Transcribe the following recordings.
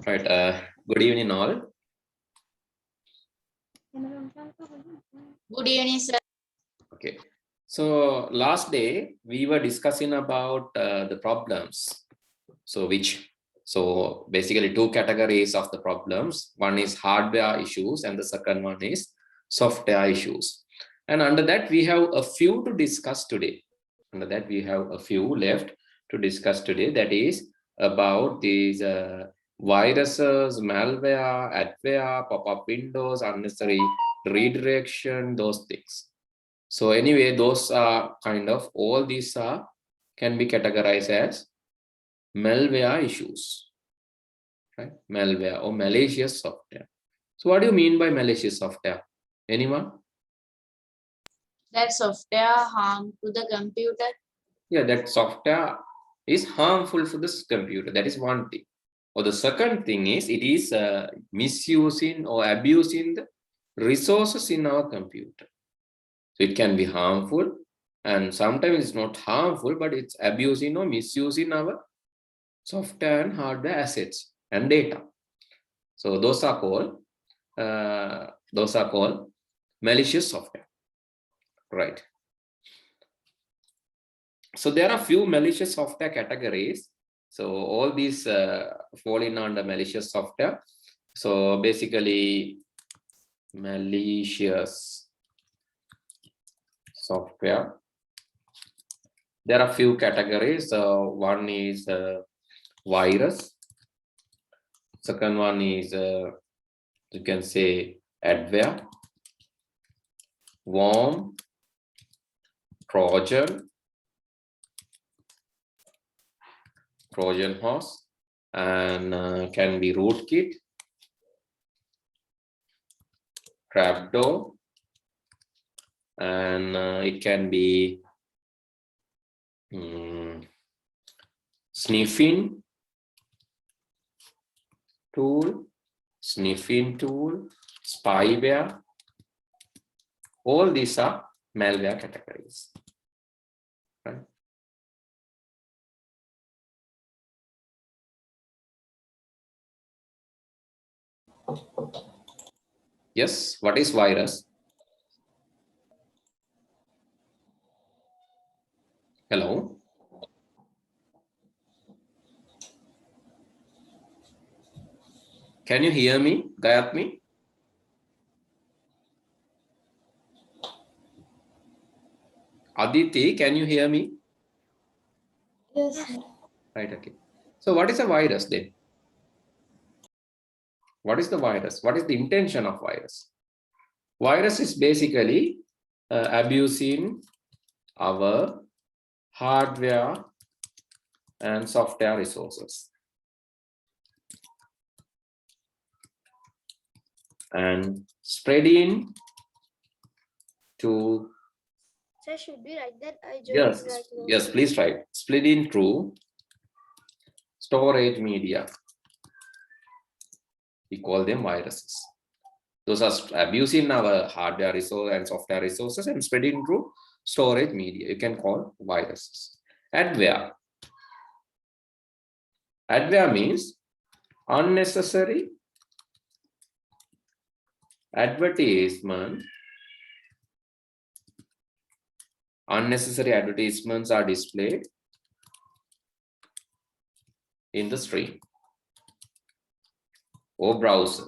Right. Good evening, all. Good evening, sir. Okay. So last day we were discussing about the problems. So basically two categories of the problems. One is hardware issues, and the second one is software issues. And under that we have a few to discuss today. Under that we have a few left to discuss today. That is about these viruses, malware, adware, pop-up windows, unnecessary redirection, those things. So anyway, those are kind of all these are can be categorized as malware issues, right? Malware or malicious software. So what do you mean by malicious software? Anyone? That software harm to the computer. Yeah, that software is harmful for this computer. That is one thing. Or the second thing is it is misusing or abusing the resources in our computer. So it can be harmful, and sometimes it's not harmful, but it's abusing or misusing our software and hardware assets and data. So those are called malicious software, right? So there are few malicious software categories. So all these fall in under malicious software. So basically, malicious software. There are few categories. One is virus. Second one is you can say adware, worm, Trojan horse, and can be rootkit, trapdoor, and it can be sniffing tool, spyware. All these are malware categories, right? Yes, what is virus? Hello? Can you hear me, Gayatmi? Aditi, can you hear me? Yes, sir. Right, okay. So what is a virus then? What is the virus? What is the intention of virus? Virus is basically abusing our hardware and software resources and spreading to. Sir, should we write that? I joined Yes, right now. yes, please write. Spreading through storage media. We call them viruses. Those are abusing our hardware resource and software resources and spreading through storage media. You can call viruses. Adware. Adware means unnecessary advertisement. Unnecessary advertisements are displayed in the screen or browser.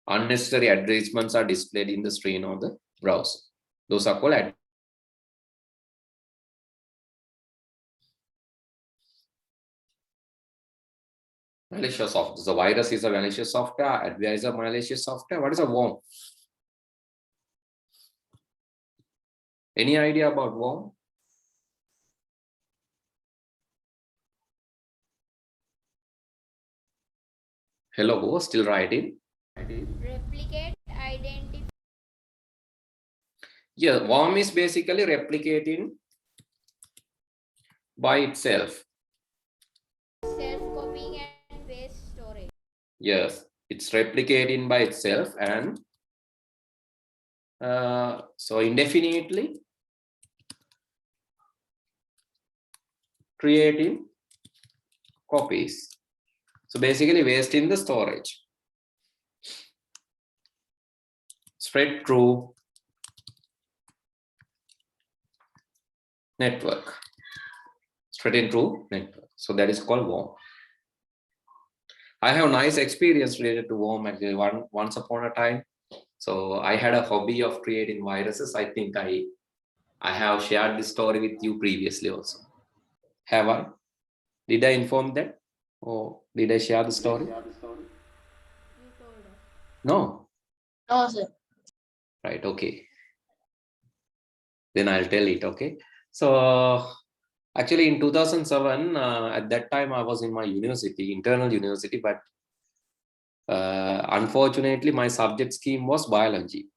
Unnecessary advertisements are displayed in the screen or the browser. Those are called malicious software. So virus is a malicious software. Adware is a malicious software. What is a worm? Any idea about worm? Hello, still writing? Replicate identity. Yeah, worm is basically replicating by itself. Self-copying and paste storage. Yes, it's replicating by itself, and so indefinitely creating copies. So basically waste in the storage. Spread through network. Spread through network. So that is called worm. I have nice experience related to worm actually once upon a time. So I had a hobby of creating viruses. I think I have shared this story with you previously also. Have I? Did I inform that? Or did I share the story? You told us. No. No, sir. Right, okay. Then I'll tell it, okay? So actually in 2007, at that time I was in my university, internal university, but unfortunately my subject scheme was biology,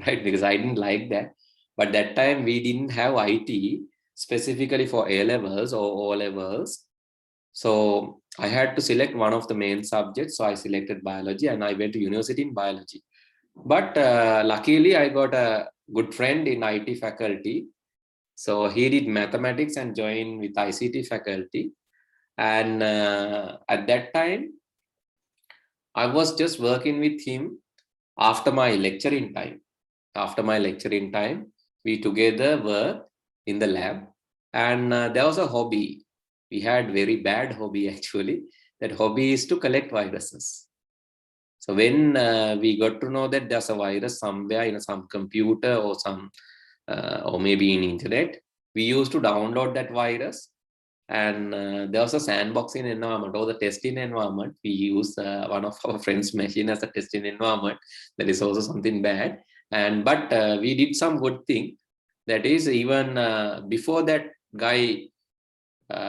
right? Because I didn't like that. But that time we didn't have IT specifically for A levels or O levels. So I had to select one of the main subjects. So I selected biology and I went to university in biology. But luckily I got a good friend in IT faculty. So he did mathematics and joined with ICT faculty. And at that time, I was just working with him after my lecturing time. After my lecturing time, we together worked in the lab. And there was a hobby. We had very bad hobby actually. That hobby is to collect viruses. So when we got to know that there's a virus somewhere in some computer or some or maybe in internet, we used to download that virus. And there was a sandboxing environment or the testing environment. We use one of our friends' machine as a testing environment. That is also something bad. And but we did some good thing. That is even before that guy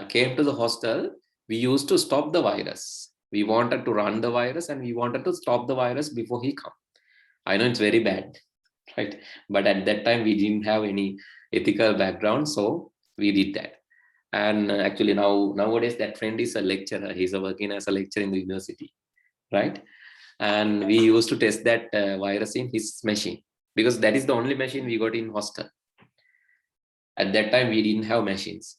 came to the hostel, we used to stop the virus. We wanted to run the virus and we wanted to stop the virus before he come. I know it's very bad, right? But at that time we didn't have any ethical background, so we did that. And actually nowadays that friend is a lecturer. He's working as a lecturer in the university, right? And we used to test that virus in his machine because that is the only machine we got in hostel. At that time we didn't have machines,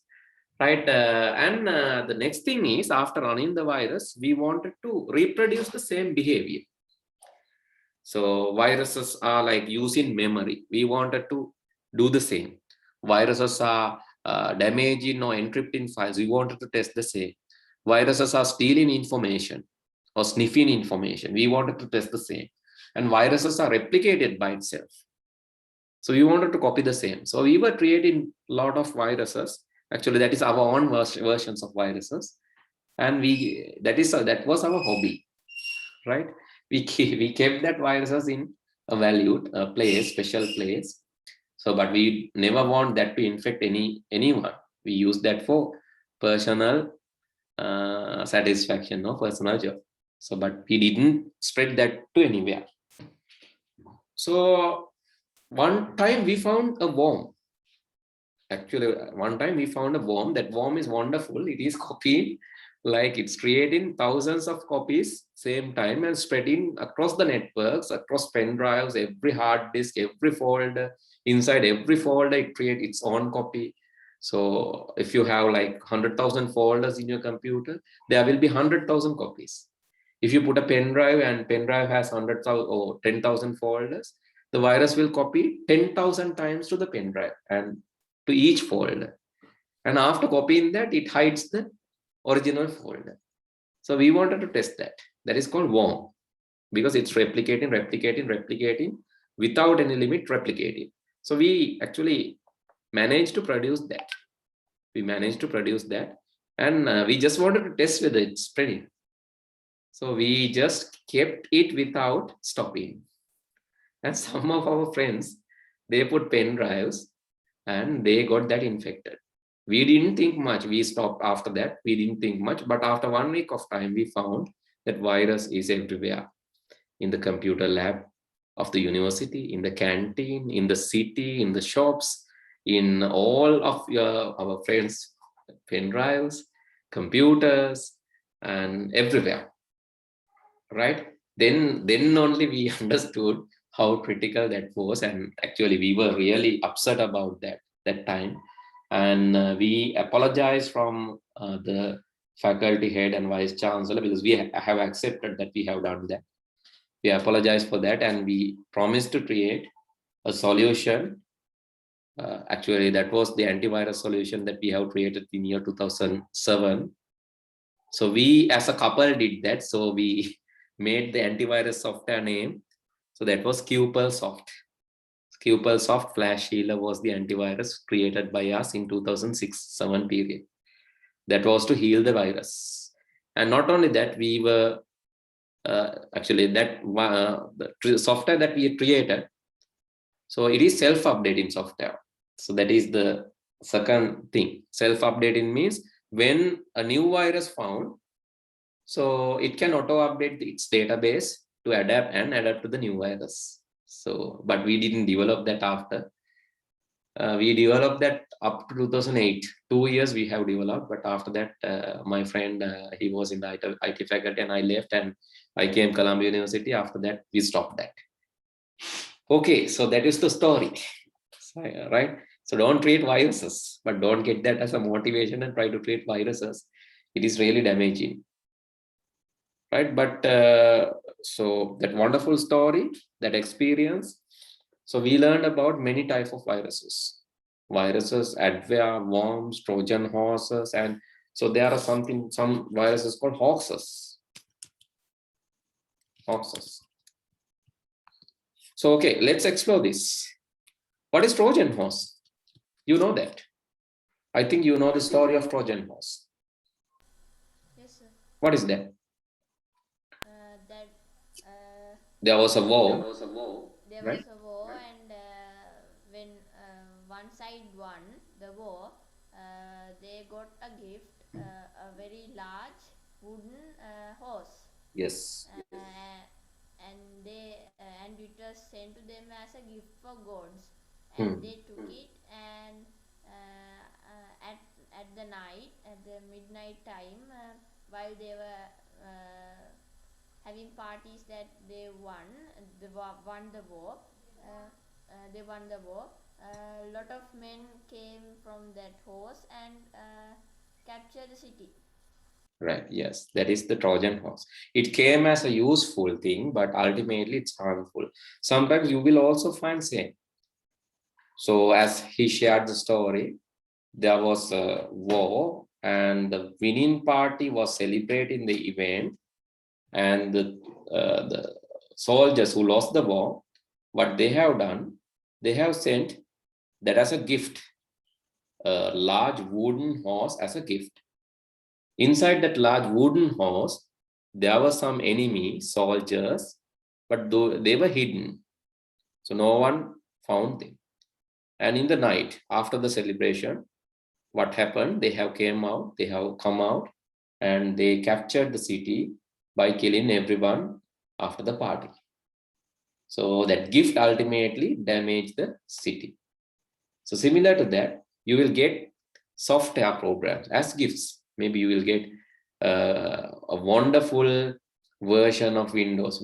right? And the next thing is, after running the virus, we wanted to reproduce the same behavior. So viruses are like using memory. We wanted to do the same. Viruses are damaging or encrypting files. We wanted to test the same. Viruses are stealing information or sniffing information. We wanted to test the same. And viruses are replicated by itself. So we wanted to copy the same. So we were creating a lot of viruses. Actually, that is our own versions of viruses. And that was our hobby, right? We kept that viruses in a valued place, special place. So, but we never want that to infect anyone. We use that for personal satisfaction, no personal job. So, but we didn't spread that to anywhere. So, one time we found a worm. Actually, one time we found a worm. That worm is wonderful. It is copying, like it's creating thousands of copies same time and spreading across the networks, across pen drives, every hard disk, every folder. Inside every folder, it creates its own copy. So if you have like 100,000 folders in your computer, there will be 100,000 copies. If you put a pen drive and pen drive has 100,000 or 10,000 folders, the virus will copy 10,000 times to the pen drive and to each folder. And after copying that, it hides the original folder. So we wanted to test that. That is called worm, because it's replicating without any limit replicating. So we actually managed to produce that. And we just wanted to test whether it's spreading. So we just kept it without stopping. And some of our friends, they put pen drives and they got that infected. We didn't think much. We stopped after that. We didn't think much. But after 1 week of time, we found that virus is everywhere. In the computer lab of the university, in the canteen, in the city, in the shops, in all of our friends' pen drives, computers, and everywhere. Right? Then only we understood how critical that was. And actually, we were really upset about that time. And we apologized from the faculty head and vice chancellor, because we have accepted that we have done that. We apologize for that, and we promised to create a solution. Actually, that was the antivirus solution that we have created in year 2007. So we as a couple did that. So we made the antivirus software name. So that was QPelSoft. QPelSoft Flash Healer was the antivirus created by us in 2006-07 period. That was to heal the virus. And not only that, we were actually that the software that we created. So it is self-updating software. So that is the second thing. Self-updating means when a new virus found, so it can auto-update its database to adapt to the new virus. So, but we didn't develop that after. We developed that up to 2008. 2 years we have developed, but after that, my friend, he was in the IT faculty and I left and I came Columbia University. After that, we stopped that. Okay, so that is the story, right? So don't create viruses, but don't get that as a motivation and try to create viruses. It is really damaging, right? But so that wonderful story, that experience. So we learned about many types of viruses, adware, worms, Trojan horses, and so there are some viruses called hoaxes. So okay, let's explore this. What is Trojan horse? You know that. I think you know the story of Trojan horse. Yes, sir. What is that? That There was a war. there Right. was a war, and when one side won the war, they got a gift, a very large wooden horse, Yes. and it was sent to them as a gift for gods, Hmm. and they took it, and at the night, at the midnight time, while they were having parties that they won the war. They won the war. A lot of men came from that horse and captured the city. Right. Yes, that is the Trojan horse. It came as a useful thing, but ultimately it's harmful. Sometimes you will also find same. So as he shared the story, there was a war and the winning party was celebrating the event, and the soldiers who lost the war, what they have done, they have sent that as a gift, a large wooden horse as a gift. Inside that large wooden horse, there were some enemy soldiers, but they were hidden. So no one found them. And in the night, after the celebration, what happened? They have come out, and they captured the city by killing everyone after the party. So that gift ultimately damaged the city. So similar to that, you will get software programs as gifts. Maybe you will get a wonderful version of Windows,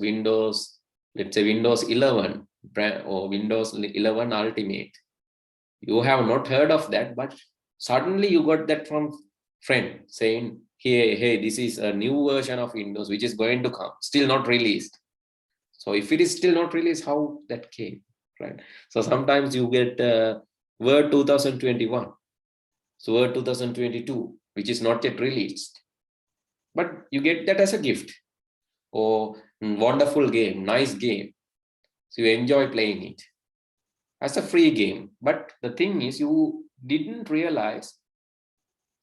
let's say Windows 11 or Windows 11 Ultimate. You have not heard of that, but suddenly you got that from friend saying, hey, this is a new version of Windows which is going to come, still not released. So if it is still not released, how that came, right? So sometimes you get Word 2021, so Word 2022, which is not yet released, but you get that as a gift. Or wonderful game, nice game, so you enjoy playing it as a free game. But the thing is, you didn't realize,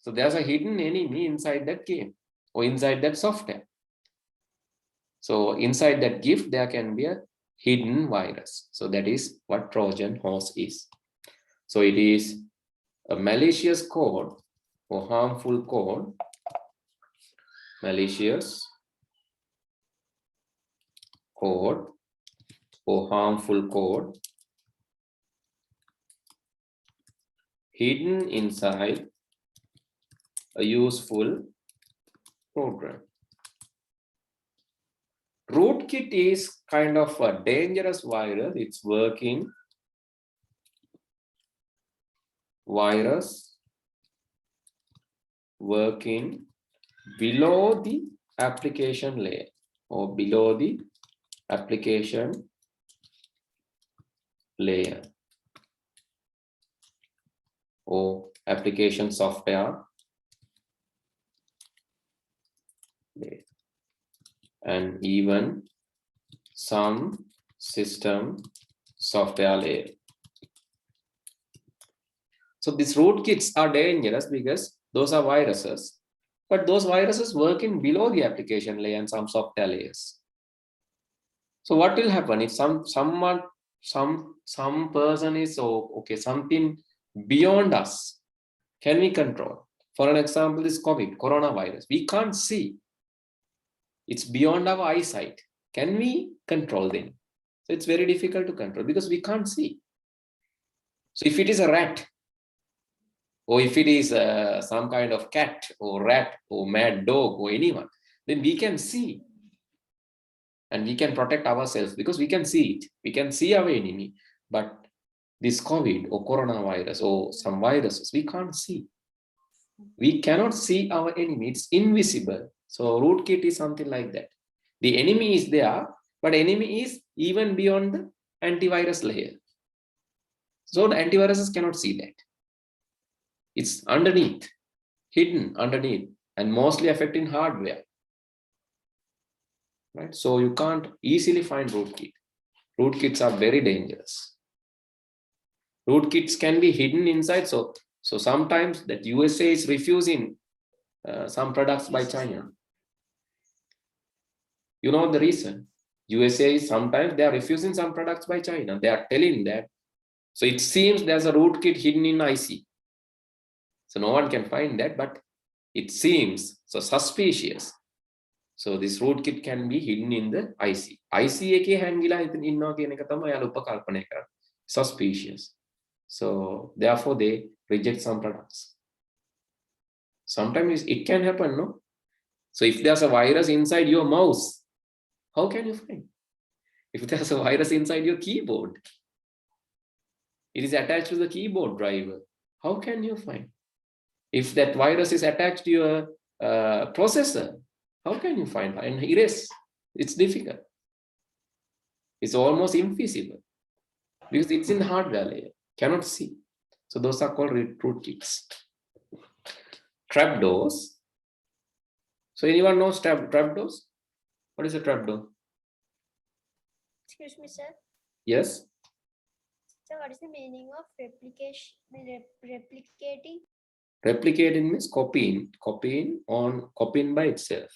so there's a hidden enemy inside that game or inside that software. So inside that gift, there can be a hidden virus. So that is what Trojan horse is. So it is a malicious code or harmful code, malicious code or harmful code hidden inside a useful program. Rootkit is kind of a dangerous virus. It's working below the application layer or below the application layer or application software layer, and even some system software layer. So these rootkits are dangerous because those are viruses, but those viruses working below the application layer and some software layers. So what will happen if some person is okay, something beyond us, can we control? For an example, this COVID, coronavirus, we can't see. It's beyond our eyesight. Can we control them? So it's very difficult to control because we can't see. So if it is a rat, or if it is some kind of cat or rat or mad dog or anyone, then we can see. And we can protect ourselves because we can see it. We can see our enemy. But this COVID or coronavirus or some viruses, we can't see. We cannot see our enemy. It's invisible. So rootkit is something like that. The enemy is there, but enemy is even beyond the antivirus layer. So the antiviruses cannot see that. It's underneath, hidden underneath, and mostly affecting hardware. Right? So you can't easily find rootkit. Rootkits are very dangerous. Rootkits can be hidden inside. So sometimes that USA is refusing some products by China. You know the reason? USA is sometimes they are refusing some products by China. They are telling that. So it seems there's a rootkit hidden in IC. So no one can find that, but it seems so suspicious. So this rootkit can be hidden in the IC. IC එකේ හැංගිලා ඉන්නවා කියන එක තමයි යාළ උපකල්පනය කරන්නේ. Suspicious. So therefore they reject some products. Sometimes it can happen, no? So if there's a virus inside your mouse, how can you find? If there's a virus inside your keyboard, it is attached to the keyboard driver, how can you find? If that virus is attached to your processor, how can you find and erase? It's difficult. It's almost invisible because it's in the hardware layer, cannot see. So those are called rootkits. Trapdoors. So anyone knows trapdoors? What is a trapdoor? Excuse me, sir. Yes. So what is the meaning of replicating? Replicating means copying by itself.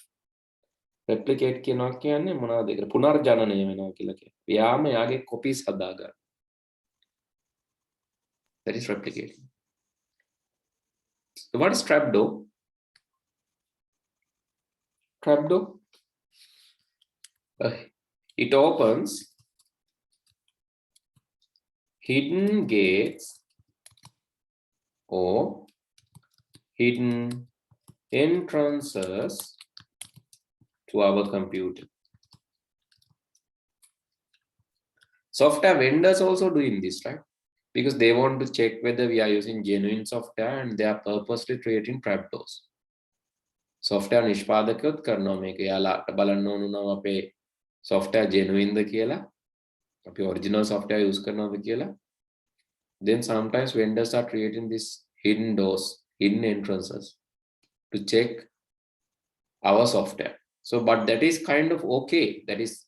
Replicate කියනවා කියන්නේ මොනවද ඒකට පුනර්ජනනය වෙනවා කියලා කියනවා. යාම යාගේ copies හදා ගන්න. That is replicating. So what is trapdoor? Trapdoor. It opens hidden gates or hidden entrances to our computer. Software vendors also doing this, right? Because they want to check whether we are using genuine software and they are purposely creating trapdoors. Software නිෂ්පාදකයොත් කරනවා මේක යාලාට බලන්න ඕන නම් අපේ software genuine ද කියලා, අපි original software use කරනවද කියලා. Then sometimes vendors are creating these hidden doors, hidden entrances to check our software. So, but that is kind of okay. That is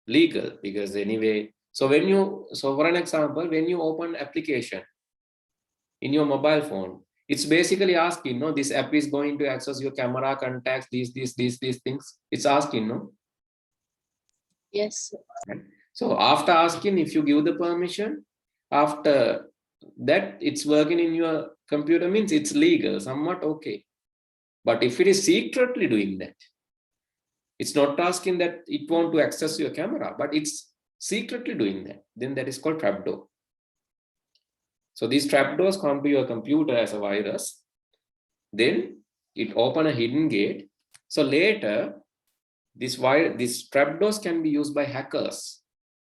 legal because anyway. So for an example, when you open application in your mobile phone, it's basically asking, no, this app is going to access your camera, contacts, these things. It's asking, no? Yes. So after asking, if you give the permission, after that it's working in your computer, means it's legal, somewhat okay. But if it is secretly doing that, it's not asking that it want to access your camera, but it's secretly doing that, then that is called trapdoor. So these trapdoors come to your computer as a virus, then it open a hidden gate. So later, these trapdoors can be used by hackers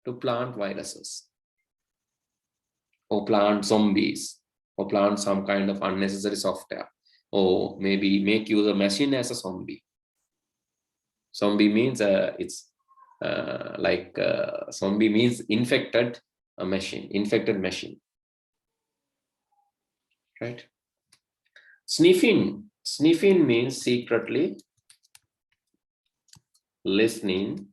to plant viruses or plant zombies or plant some kind of unnecessary software. or maybe make use of machine as a zombie. Zombie means zombie means infected infected machine, right? Sniffing means secretly listening,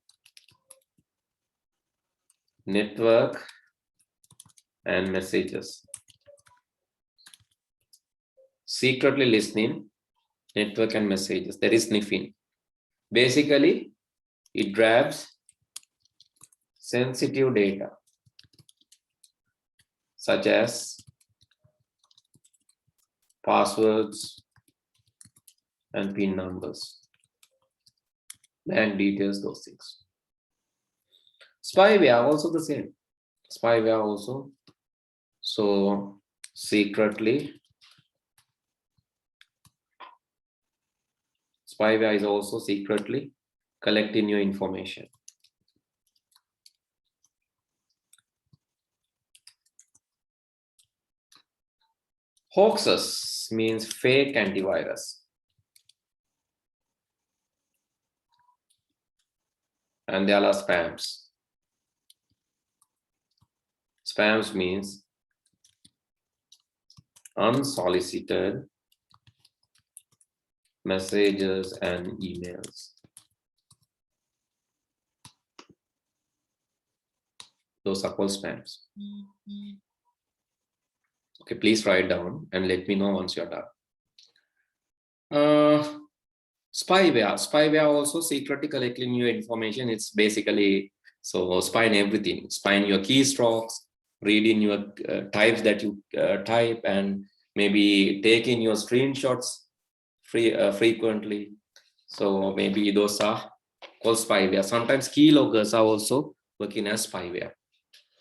network and messages. Secretly listening, network and messages, that is sniffing. Basically, it grabs sensitive data such as passwords and PIN numbers, bank details, those things. Spyware also the same. Spyware also. So secretly, spyware is also secretly collecting your information. Hoaxes means fake antivirus. And there are spams. Spams means unsolicited messages and emails. Those are called spams. Okay, please write down and let me know once you're done. Spyware also secretly collecting your information. It's basically spying everything, spying your keystrokes, reading your types that you type, and maybe taking your screenshots frequently. So maybe those are called spyware. Sometimes keyloggers are also working as spyware.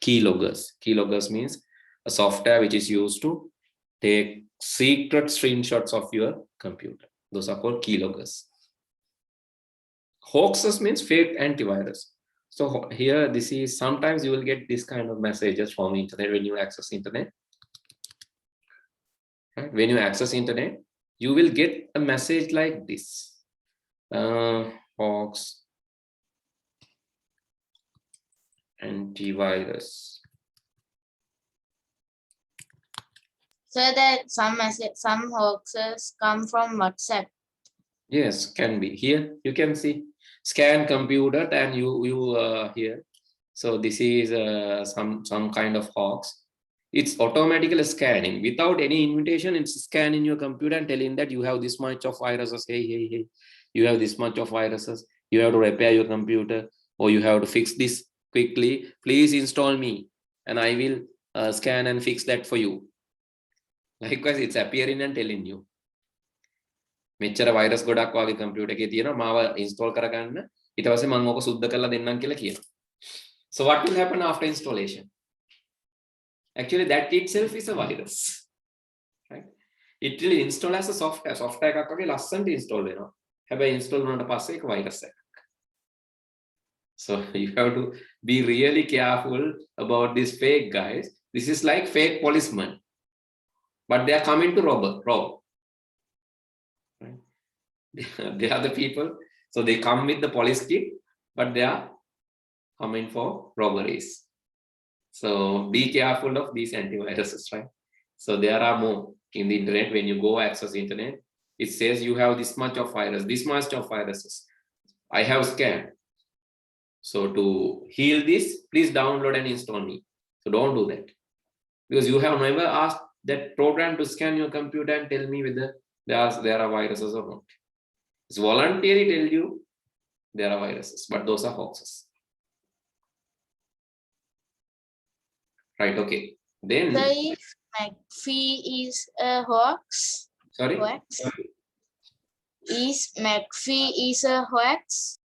Keyloggers means a software which is used to take secret screenshots of your computer. Those are called keyloggers. Hoaxes means fake antivirus. So here, this is sometimes you will get this kind of messages from internet when you access internet. Right? When you access internet, you will get a message like this. Hoax antivirus. So that some hoaxes come from WhatsApp. Yes, can be. Here you can see scan computer, and you here. So this is some kind of hoax. It's automatically scanning without any invitation. It's scanning your computer and telling that you have this much of viruses. Hey, you have this much of viruses. You have to repair your computer, or you have to fix this quickly. Please install me, and I will scan and fix that for you. Likewise, it's appearing and telling you. මෙච්චර virus ගොඩක් වගේ computer එකේ තියෙනවා මාව install කරගන්න ඊට පස්සේ මම ඕක සුද්ධ කරලා දෙන්නම් කියලා කියනවා. So what will happen after installation? Actually that itself is a virus, right? It will install as a software එකක් වගේ ලස්සනට install වෙනවා. හැබැයි install වුණාට පස්සේ ඒක virus එකක්. So you have to be really careful about these fake guys. This is like fake policemen, but they are coming to rob. They are the people, so they come with the police kit, but they are coming for robberies. So be careful of these antiviruses, right? So there are more in the internet. When you go access internet, it says you have this much of virus, this much of viruses. I have scanned. So to heal this, please download and install me. So don't do that, because you have never asked that program to scan your computer and tell me whether there are viruses or not. It's voluntarily tell you there are viruses, but those are hoaxes. Right, okay. Then So if McAfee is a hoax, sorry. Is McAfee is a hoax?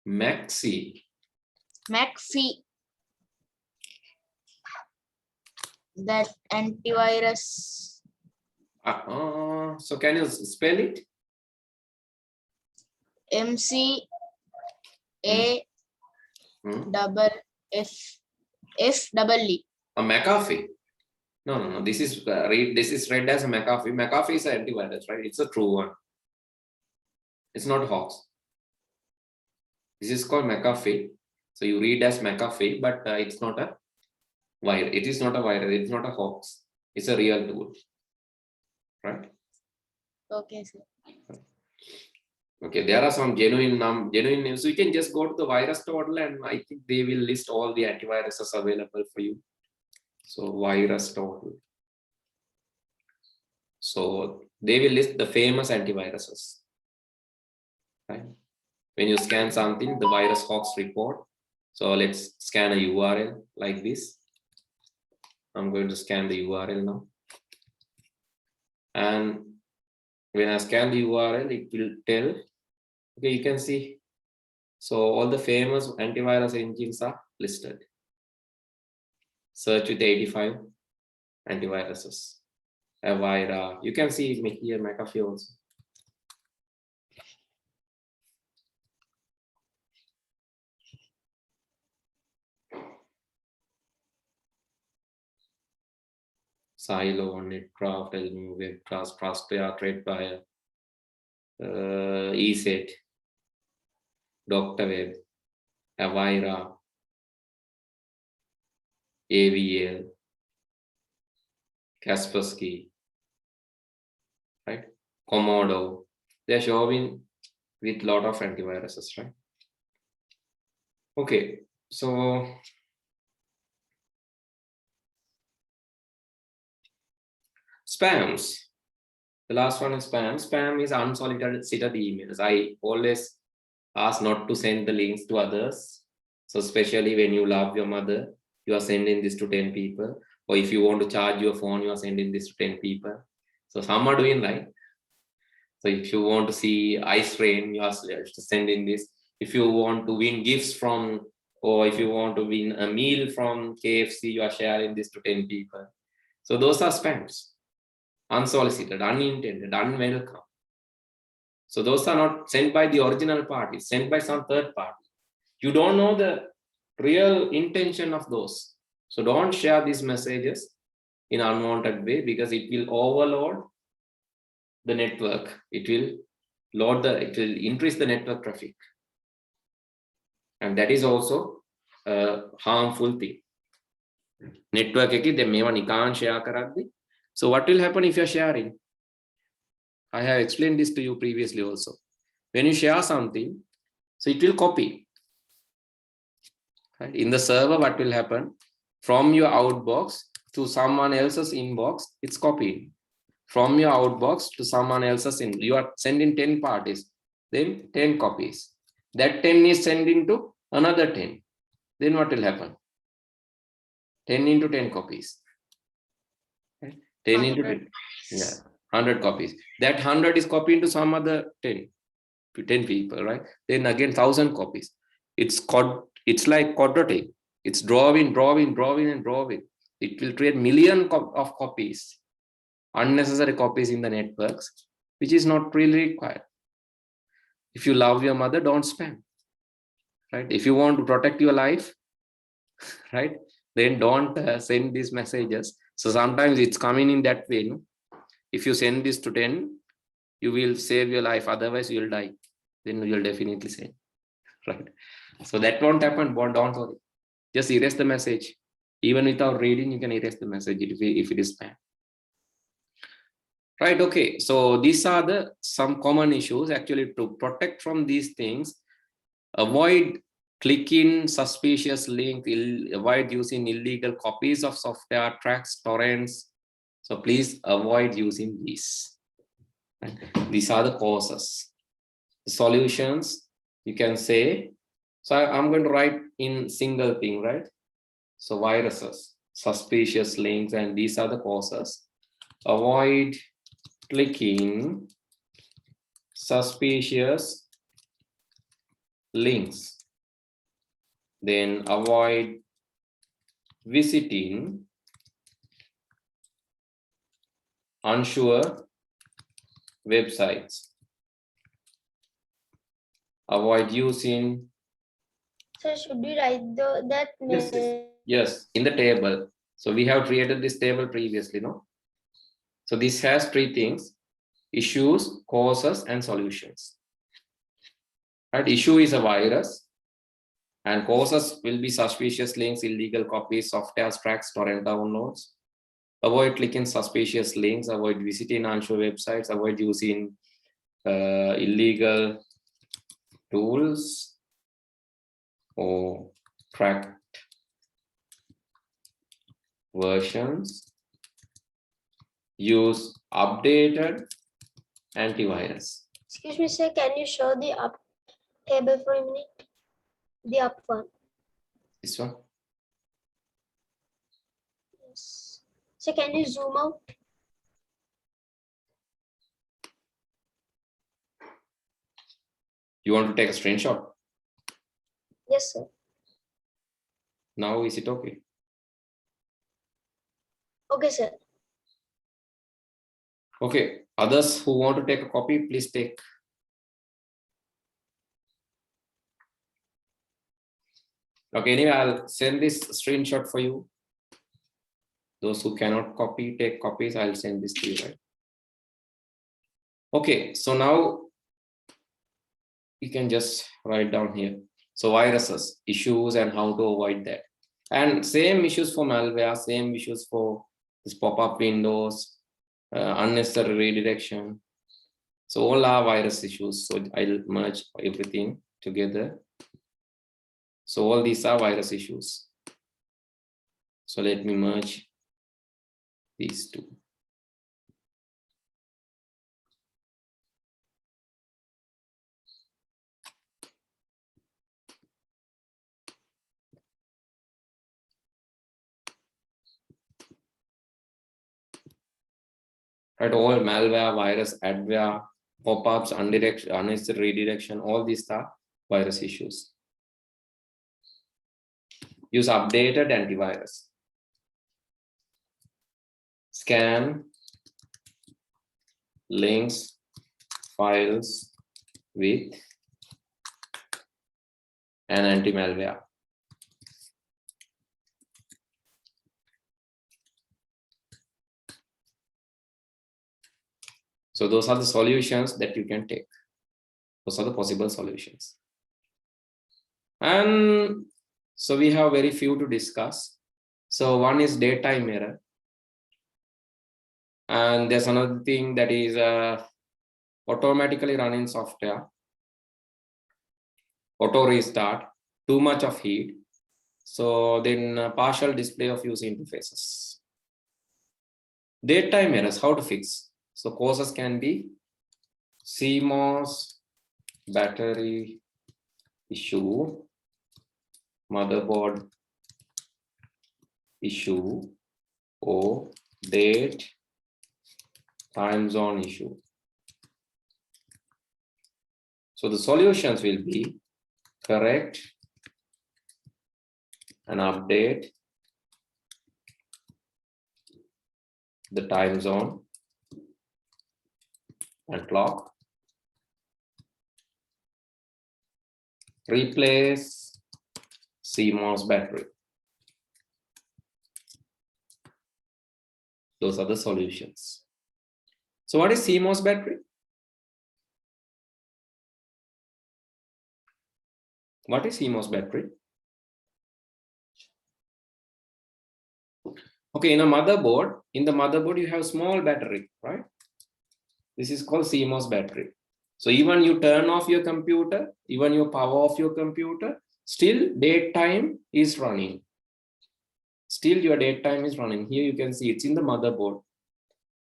McAfee. That antivirus. So can you spell it? MCAFFEE. A McAfee. No. This is read as a McAfee. McAfee is an antivirus, right? It's a true one. It's not hoax. This is called McAfee. So you read as McAfee, but it's not a virus. It is not a virus. It's not a hoax. It's a real tool, right? Okay, sir. Okay, there are some genuine names. So you can just go to the virus total, and I think they will list all the antiviruses available for you. So virus total. So they will list the famous antiviruses. Right? When you scan something, the virus hoax report. So let's scan a URL like this. I'm going to scan the URL now. And when I scan the URL, it will tell. Okay, you can see. So all the famous antivirus engines are listed. Search with 85 antiviruses. Avira. You can see here McAfee also. Silo, Netcraft, Elmu, Webcast, Trustware, TradeWire, ESET, DoctorWeb, Avira, AVL, Kaspersky, right? Komodo. They're showing with lot of antiviruses, right? Okay, so spams. The last one is spam. Spam is unsolicited emails. I always ask not to send the links to others. So especially when you love your mother, you are sending this to 10 people. Or if you want to charge your phone, you are sending this to 10 people. So some are doing right. So if you want to see ice rain, you are sending this. If you want to win gifts from, or if you want to win a meal from KFC, you are sharing this to 10 people. So those are spams. Unsolicited, unintended, unwelcome. So those are not sent by the original party, sent by some third party. You don't know the real intention of those. So don't share these messages in unwanted way, because it will overload the network. It will increase the network traffic. And that is also a harmful thing. Network එකේ දැන් මේවා නිකාන් share කරද්දී. So what will happen if you're sharing? I have explained this to you previously also. When you share something, so it will copy. Right? In the server, what will happen? From your outbox to someone else's inbox, it's copied. From your outbox to someone else's inbox. You are sending 10 parties, then 10 copies. That 10 is sending to another 10. Then what will happen? 10 into 10 copies. Right? 10 into 10. Yeah. 100 copies. That 100 is copied to some other 10 people, right? Then again 1,000 copies. It's like quadratic. It's drawing, and drawing. It will create millions of copies, unnecessary copies in the networks, which is not really required. If you love your mother, don't spam. Right? If you want to protect your life, right? Then don't send these messages. So sometimes it's coming in that way. No? If you send this to 10, you will save your life. Otherwise, you will die. Then you will definitely send. Right? So that won't happen. Don't worry. Just erase the message. Even without reading, you can erase the message if it is spam. Right? Okay. So these are some common issues. Actually, to protect from these things, avoid clicking suspicious links. Avoid using illegal copies of software, tracks, torrents. So please avoid using these. Right? These are the causes. The solutions, you can say. So I'm going to write in single thing, right? So viruses, suspicious links, and these are the causes. Avoid clicking suspicious links. Then avoid visiting unsure websites. Avoid using. So should we write that? Yes, in the table. So we have created this table previously, no? So this has three things: issues, causes, and solutions. Right? Issue is a virus, and causes will be suspicious links, illegal copies, software tracks, torrent downloads. Avoid clicking suspicious links, avoid visiting unsure websites, avoid using illegal tools or cracked versions. Use updated antivirus. Excuse me, sir. Can you show the up table for a minute? The up one. This one. Yes. So can you zoom out? You want to take a screenshot? Yes, sir. Now is it okay? Okay, sir. Okay. Others who want to take a copy, please take. Okay, anyway, I'll send this screenshot for you. Those who cannot copy, take copies, I'll send this to you, right? Okay, so now you can just write down here. So viruses, issues, and how to avoid that. And same issues for malware, same issues for this pop-up windows, unnecessary redirection. So all are virus issues. So I'll merge everything together. So all these are virus issues. So let me merge these two. Right, all malware, virus, adware, pop-ups, unnecessary redirection, all these are virus issues. Use updated antivirus. Scan links, files with an anti-malware. So those are the solutions that you can take. Those are the possible solutions. And so we have very few to discuss. So one is daytime error. And there's another thing that is automatically running software, auto restart, too much of heat. So then partial display of user interfaces. Daytime errors, how to fix? So causes can be CMOS battery issue, motherboard issue, or date time zone issue. So the solutions will be correct and update the time zone and clock. Replace CMOS battery. Those are the solutions. So what is CMOS battery? What is CMOS battery? Okay, in the motherboard you have small battery, right? This is called CMOS battery. So even you turn off your computer, even you power off your computer, still daytime is running. Still your daytime is running. Here you can see it's in the motherboard.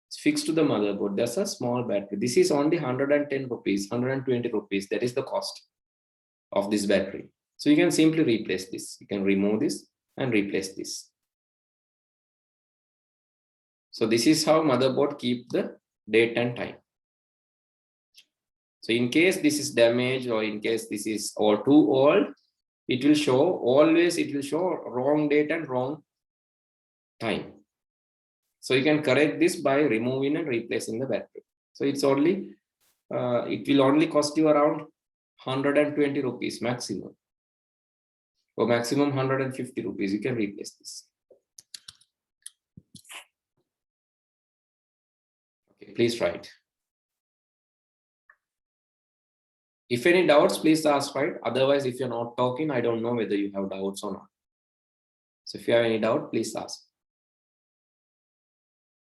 It's fixed to the motherboard. There's a small battery. This is only 110 rupees, 120 rupees. That is the cost of this battery. So you can simply replace this. You can remove this and replace this. So this is how motherboard keep the date and time. So in case this is damaged or in case this is or too old, it will show wrong date and wrong time. So you can correct this by removing and replacing the battery. So it's only, it will only cost you around 120 rupees maximum. Or maximum 150 rupees, you can replace this. Please write. If any doubts, please ask, right? Otherwise, if you're not talking, I don't know whether you have doubts or not. So if you have any doubt, please ask.